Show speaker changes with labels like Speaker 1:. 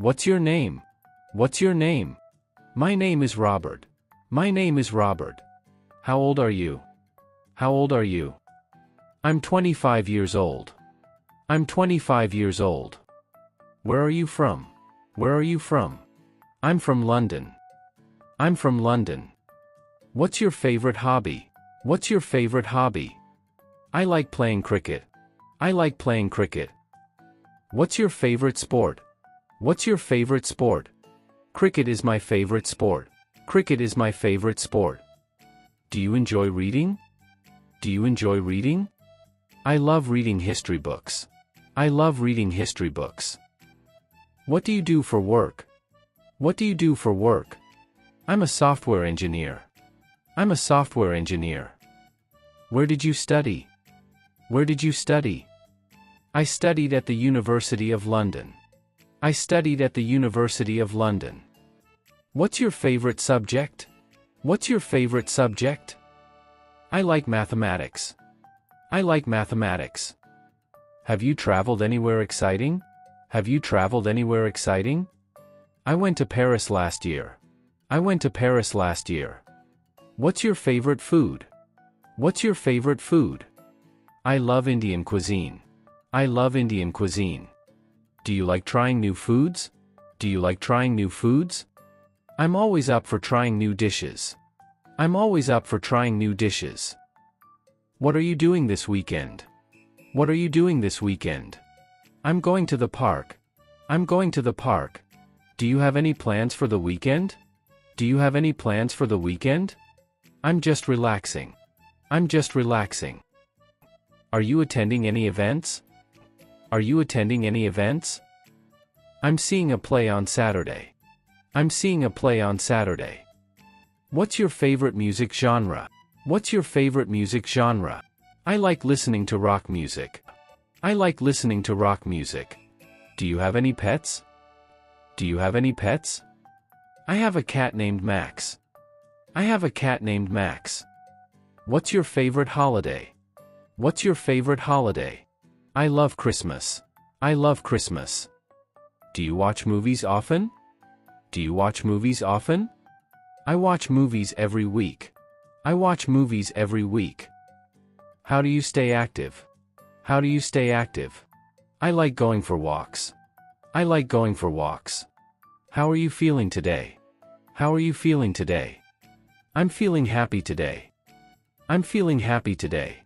Speaker 1: What's your name? What's your name? My name is Robert. My name is Robert. How old are you? How old are you? I'm 25 years old. I'm 25 years old. Where are you from? Where are you from? I'm from London. I'm from London. What's your favorite hobby? What's your favorite hobby? I like playing cricket. I like playing cricket. What's your favorite sport? What's your favorite sport? Cricket is my favorite sport. Cricket is my favorite sport. Do you enjoy reading? Do you enjoy reading? I love reading history books. I love reading history books. What do you do for work? What do you do for work? I'm a software engineer. I'm a software engineer. Where did you study? Where did you study? I studied at the University of London. I studied at the University of London. What's your favorite subject? What's your favorite subject? I like mathematics. I like mathematics. Have you traveled anywhere exciting? Have you traveled anywhere exciting? I went to Paris last year. I went to Paris last year. What's your favorite food? What's your favorite food? I love Indian cuisine. I love Indian cuisine. Do you like trying new foods? Do you like trying new foods? I'm always up for trying new dishes. I'm always up for trying new dishes. What are you doing this weekend? What are you doing this weekend? I'm going to the park. I'm going to the park. Do you have any plans for the weekend? Do you have any plans for the weekend? I'm just relaxing. I'm just relaxing. Are you attending any events? Are you attending any events? I'm seeing a play on Saturday. I'm seeing a play on Saturday. What's your favorite music genre? What's your favorite music genre? I like listening to rock music. I like listening to rock music. Do you have any pets? Do you have any pets? I have a cat named Max. I have a cat named Max. What's your favorite holiday? What's your favorite holiday? I love Christmas. I love Christmas. Do you watch movies often? Do you watch movies often? I watch movies every week. I watch movies every week. How do you stay active? How do you stay active? I like going for walks. I like going for walks. How are you feeling today? How are you feeling today? I'm feeling happy today. I'm feeling happy today.